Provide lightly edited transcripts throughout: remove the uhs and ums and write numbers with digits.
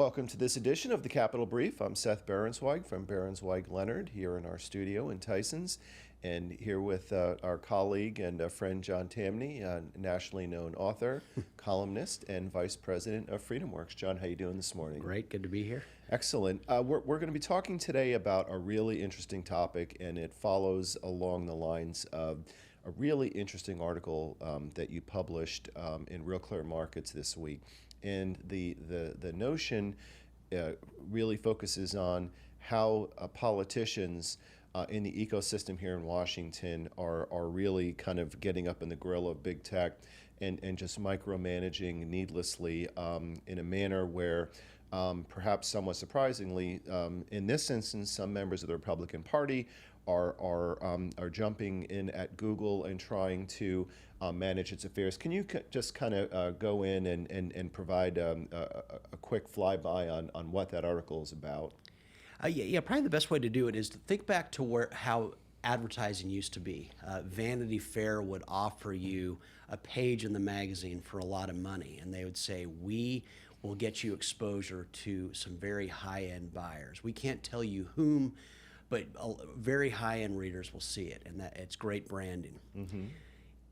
Welcome to this edition of the Capital Brief. I'm Seth Berenzweig from Berenzweig Leonard here in our studio in Tyson's, and here with our colleague and friend John Tamny, a nationally known author, columnist, and vice president of FreedomWorks. John, how you doing this morning? Great, good to be here. Excellent. We're going to be talking today about a really interesting topic, and it follows along the lines of a really interesting article that you published in RealClearMarkets this week. And the notion really focuses on how politicians in the ecosystem here in Washington are really kind of getting up in the grill of big tech and just micromanaging needlessly in a manner where perhaps somewhat surprisingly, in this instance, some members of the Republican Party are jumping in at Google and trying to manage its affairs. Can you just kind of go in and provide a quick flyby on what that article is about? Yeah, probably the best way to do it is to think back to how advertising used to be. Vanity Fair would offer you a page in the magazine for a lot of money, and they would say, we will get you exposure to some very high-end buyers. We can't tell you whom, but very high-end readers will see it, and that it's great branding. Mm-hmm.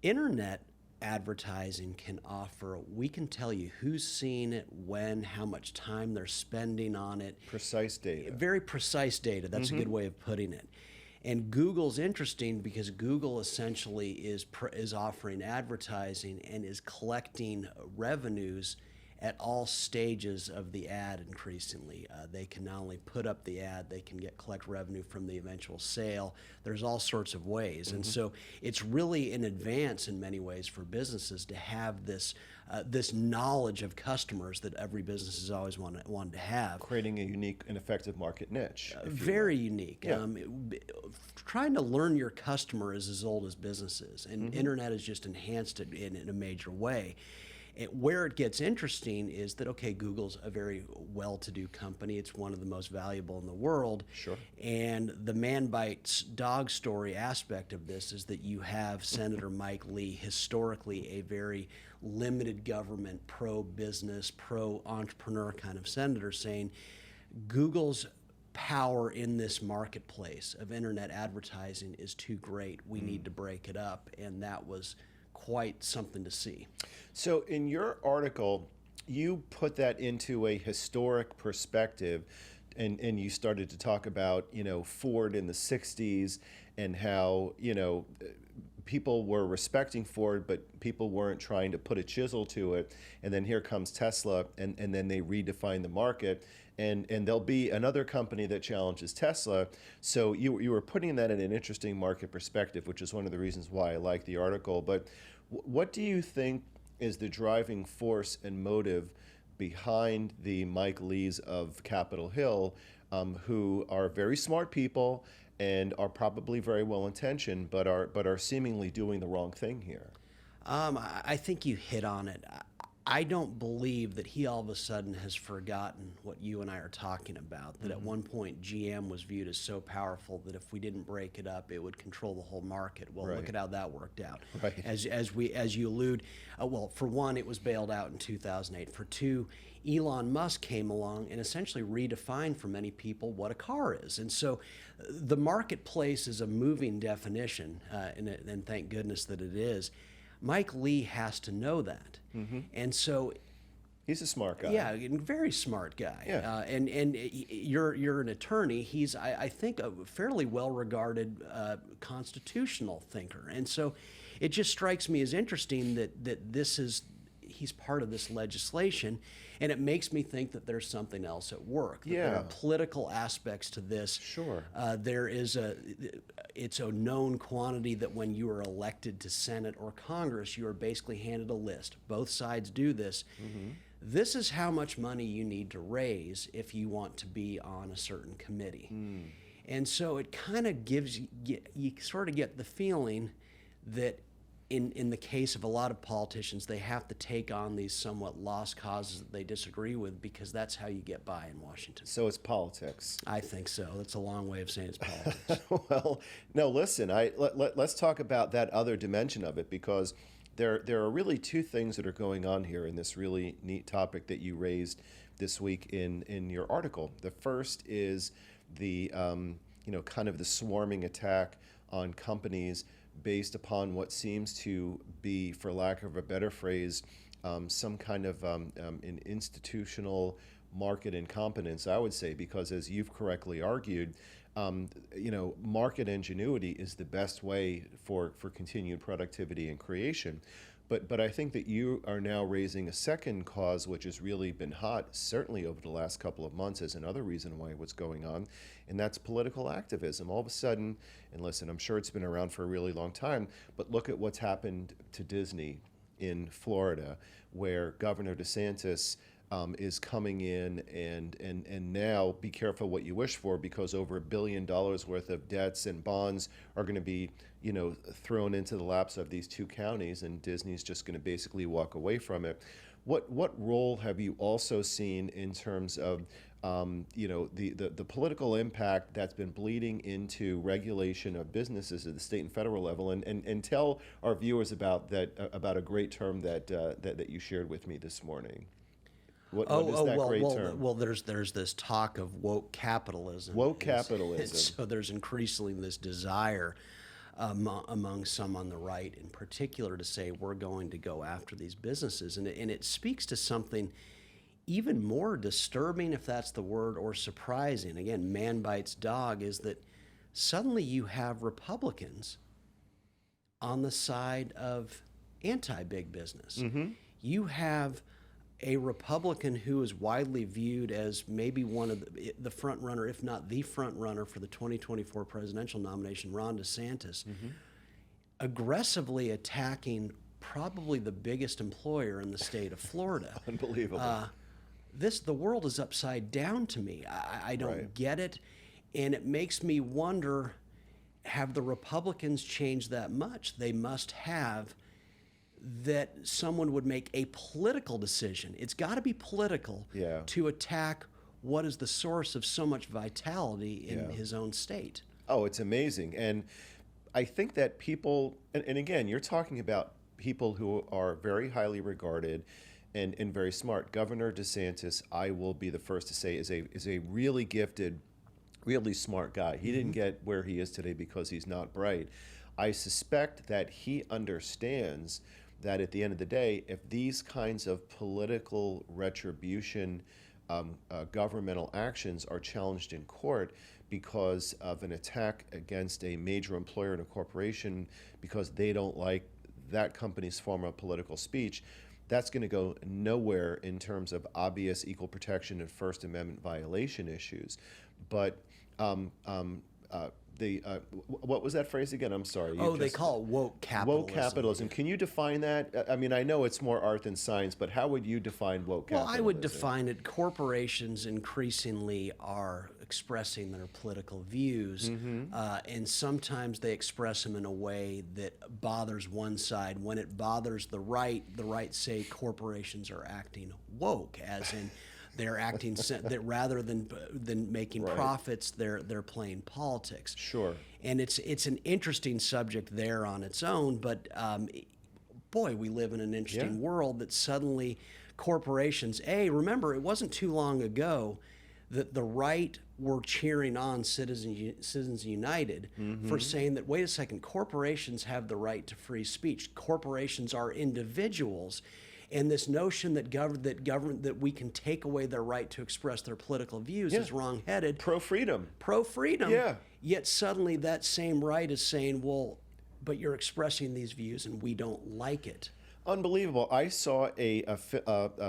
Internet advertising can offer, we can tell you who's seen it, when, how much time they're spending on it. Precise data. Very precise data. That's a good way of putting it. And Google's interesting because Google essentially is offering advertising and is collecting revenues at all stages of the ad increasingly. They can not only put up the ad, they can collect revenue from the eventual sale. There's all sorts of ways. And so it's really an advance in many ways for businesses to have this knowledge of customers that every business has always wanted to have. Creating a unique and effective market niche. Very unique. Yeah. Trying to learn your customer is as old as businesses, and internet has just enhanced it in a major way. Where it gets interesting is that, okay, Google's a very well-to-do company. It's one of the most valuable in the world. Sure. And the man bites dog story aspect of this is that you have Senator Mike Lee, historically a very limited government, pro-business, pro-entrepreneur kind of senator, saying Google's power in this marketplace of internet advertising is too great. We need to break it up. And that was quite something to see. So in your article, you put that into a historic perspective, and you started to talk about, Ford in the 60s and how, people were respecting Ford, but people weren't trying to put a chisel to it. And then here comes Tesla, and then they redefine the market. And there'll be another company that challenges Tesla. So you were putting that in an interesting market perspective, which is one of the reasons why I like the article. But what do you think is the driving force and motive behind the Mike Lees of Capitol Hill, who are very smart people and are probably very well intentioned, but are seemingly doing the wrong thing here? I think you hit on it. I don't believe that he all of a sudden has forgotten what you and I are talking about, that at one point GM was viewed as so powerful that if we didn't break it up, it would control the whole market. Well, look at how that worked out. Right. As you allude, well, for one, it was bailed out in 2008. For two, Elon Musk came along and essentially redefined for many people what a car is. And so the marketplace is a moving definition, and thank goodness that it is. Mike Lee has to know that. And so he's a smart guy. Yeah, a very smart guy. Yeah. And you're an attorney. He's, I think, a fairly well-regarded constitutional thinker. And so it just strikes me as interesting that he's part of this legislation, and it makes me think that there's something else at work. That there are political aspects to this. Sure. It's a known quantity that when you are elected to Senate or Congress, you are basically handed a list. Both sides do this. This is how much money you need to raise if you want to be on a certain committee. And so it kind of gives you sort of get the feeling that in the case of a lot of politicians, they have to take on these somewhat lost causes that they disagree with because that's how you get by in Washington. So it's politics. I think so. That's a long way of saying it's politics. Well, no, listen, let's talk about that other dimension of it, because there are really two things that are going on here in this really neat topic that you raised this week in your article. The first is the kind of the swarming attack on companies based upon what seems to be, for lack of a better phrase, some kind of an institutional market incompetence, I would say, because as you've correctly argued, market ingenuity is the best way for continued productivity and creation. But I think that you are now raising a second cause, which has really been hot, certainly over the last couple of months, as another reason why what's going on, and that's political activism. All of a sudden, and listen, I'm sure it's been around for a really long time, but look at what's happened to Disney in Florida, where Governor DeSantis is coming in and now be careful what you wish for, because over $1 billion worth of debts and bonds are going to be thrown into the laps of these two counties, and Disney's just going to basically walk away from it. What role have you also seen in terms of the political impact that's been bleeding into regulation of businesses at the state and federal level, and tell our viewers about that about a great term that you shared with me this morning. What is that great term? Well, there's this talk of woke capitalism. Woke capitalism. So there's increasingly this desire among some on the right in particular to say we're going to go after these businesses. And it speaks to something even more disturbing, if that's the word, or surprising. Again, man bites dog, is that suddenly you have Republicans on the side of anti-big business. Mm-hmm. You have a Republican who is widely viewed as maybe one of the front runner, if not the front runner, for the 2024 presidential nomination, Ron DeSantis, aggressively attacking probably the biggest employer in the state of Florida. Unbelievable. The world is upside down to me. I don't get it, and it makes me wonder, have the Republicans changed that much? They must have. That someone would make a political decision. It's got to be political to attack what is the source of so much vitality in his own state. Oh, it's amazing. And I think that people, and again, you're talking about people who are very highly regarded and very smart. Governor DeSantis, I will be the first to say, is a really gifted, really smart guy. He didn't get where he is today because he's not bright. I suspect that he understands that at the end of the day, if these kinds of political retribution governmental actions are challenged in court because of an attack against a major employer in a corporation because they don't like that company's form of political speech, that's going to go nowhere in terms of obvious equal protection and First Amendment violation issues. But what was that phrase again? I'm sorry. They call it woke capitalism. Woke capitalism. Can you define that? I mean, I know it's more art than science, but how would you define woke capitalism? Well, I would define it, corporations increasingly are expressing their political views, and sometimes they express them in a way that bothers one side. When it bothers the right say corporations are acting woke, as in they're acting that rather than making profits, they're playing politics. Sure. And it's an interesting subject there on its own, but boy, we live in an interesting world that suddenly corporations. Remember, it wasn't too long ago that the right were cheering on Citizens United for saying that, wait a second, corporations have the right to free speech. Corporations are individuals. And this notion that we can take away their right to express their political views is wrong-headed. Pro-freedom. Pro-freedom. Yeah. Yet suddenly that same right is saying, well, but you're expressing these views and we don't like it. Unbelievable. I saw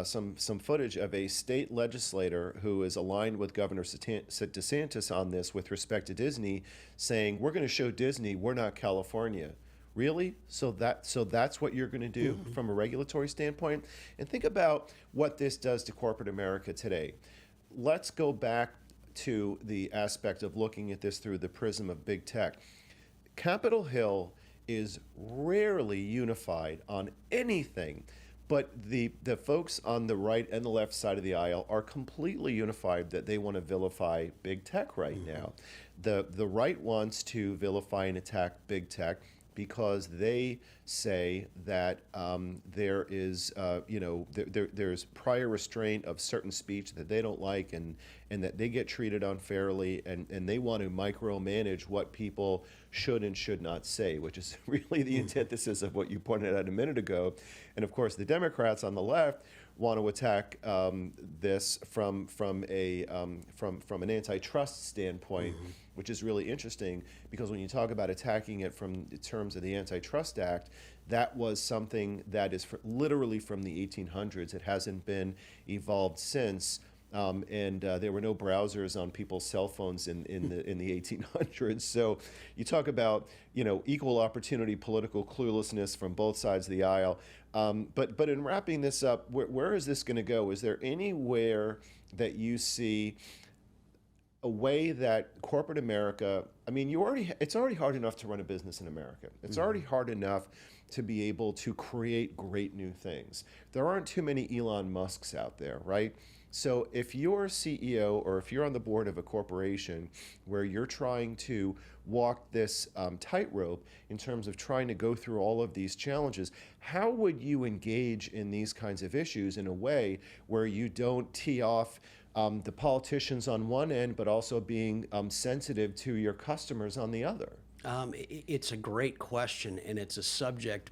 some footage of a state legislator who is aligned with Governor DeSantis on this with respect to Disney, saying, we're going to show Disney we're not California. Really? So that's what you're going to do from a regulatory standpoint? And think about what this does to corporate America today. Let's go back to the aspect of looking at this through the prism of big tech. Capitol Hill is rarely unified on anything, but the folks on the right and the left side of the aisle are completely unified that they want to vilify big tech right now. The right wants to vilify and attack big tech. because they say that there is, there's prior restraint of certain speech that they don't like, and that they get treated unfairly, and they want to micromanage what people should and should not say, which is really the antithesis of what you pointed out a minute ago. And of course, the Democrats on the left want to attack this from an antitrust standpoint, which is really interesting, because when you talk about attacking it from the terms of the Antitrust Act, that was something that is literally from the 1800s. It hasn't been evolved since. And there were no browsers on people's cell phones in the 1800s. So you talk about equal opportunity political cluelessness from both sides of the aisle. But in wrapping this up, where is this going to go? Is there anywhere that you see a way that corporate America, I mean, it's already hard enough to run a business in America. It's already hard enough to be able to create great new things. There aren't too many Elon Musks out there, right? So if you're a CEO, or if you're on the board of a corporation where you're trying to walk this tightrope in terms of trying to go through all of these challenges, how would you engage in these kinds of issues in a way where you don't tee off the politicians on one end, but also being sensitive to your customers on the other? It's a great question, and it's a subject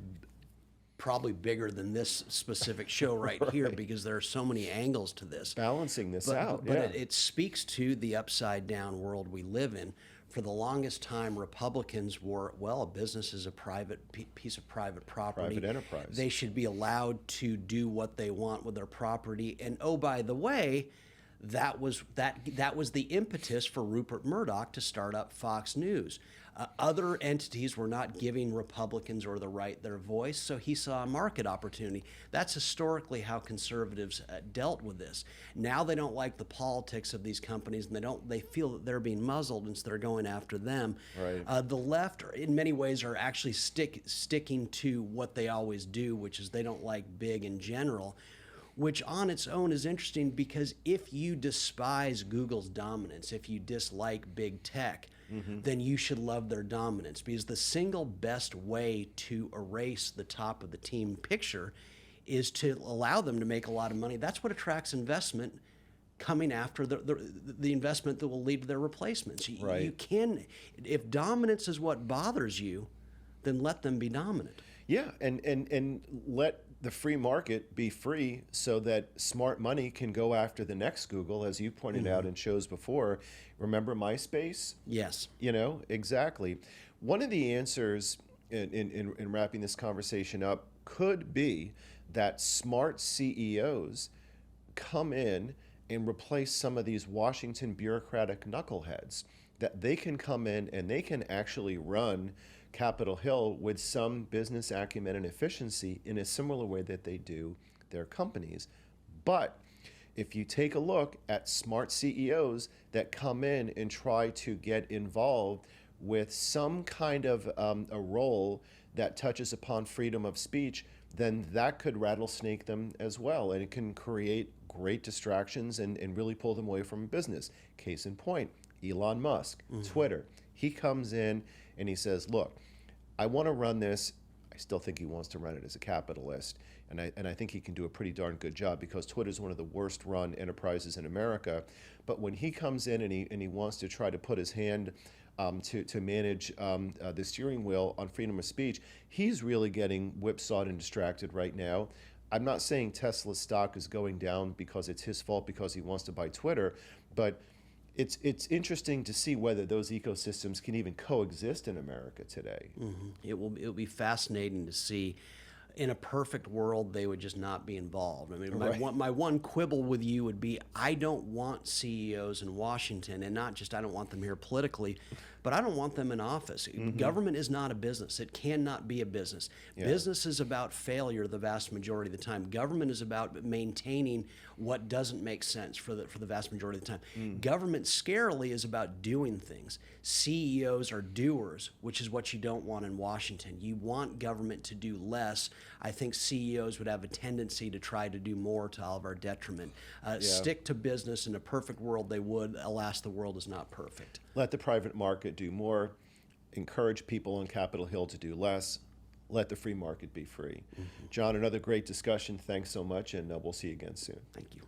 probably bigger than this specific show right here, because there are so many angles to this. Balancing this out, but it speaks to the upside down world we live in. For the longest time, Republicans were, well, a business is a private piece of private property. Private enterprise. They should be allowed to do what they want with their property. And oh, by the way, that was the impetus for Rupert Murdoch to start up Fox News. Other entities were not giving Republicans or the right their voice, so he saw a market opportunity. That's historically how conservatives dealt with this. Now they don't like the politics of these companies, and they feel that they're being muzzled, and so they're going after them. Right. The left, in many ways, are actually sticking to what they always do, which is they don't like big in general, which on its own is interesting, because if you despise Google's dominance, if you dislike big tech, then you should love their dominance, because the single best way to erase the top of the team picture is to allow them to make a lot of money. That's what attracts investment, coming after the investment that will lead to their replacements. Right. You can, if dominance is what bothers you, then let them be dominant. Yeah, and let the free market be free, so that smart money can go after the next Google, as you pointed out in shows before. Remember MySpace? Yes. Exactly. One of the answers in wrapping this conversation up could be that smart CEOs come in and replace some of these Washington bureaucratic knuckleheads, that they can come in and they can actually run Capitol Hill with some business acumen and efficiency in a similar way that they do their companies. But if you take a look at smart CEOs that come in and try to get involved with some kind of a role that touches upon freedom of speech, then that could rattlesnake them as well, and it can create great distractions and really pull them away from business. Case in point, Elon Musk, Twitter. He comes in and he says, look, I want to run this. I still think he wants to run it as a capitalist, and I think he can do a pretty darn good job, because Twitter is one of the worst run enterprises in America. But when he comes in and he wants to try to put his hand to manage the steering wheel on freedom of speech, he's really getting whipsawed and distracted right now. I'm not saying Tesla's stock is going down because it's his fault, because he wants to buy Twitter, but it's interesting to see whether those ecosystems can even coexist in America today. It will be fascinating to see. In a perfect world, they would just not be involved. I mean, my one quibble with you would be, I don't want CEOs in Washington, and not just I don't want them here politically, but I don't want them in office. Government is not a business. It cannot be a business. Business is about failure the vast majority of the time. Government is about maintaining what doesn't make sense for the vast majority of the time. Government, scarily, is about doing things. CEOs are doers, which is what you don't want in Washington. You want government to do less. I think CEOs would have a tendency to try to do more, to all of our detriment. Stick to business. In a perfect world, they would. Alas, the world is not perfect. Let the private market do more. encourage people on Capitol Hill to do less. Let the free market be free. John, another great discussion. Thanks so much, and we'll see you again soon. Thank you.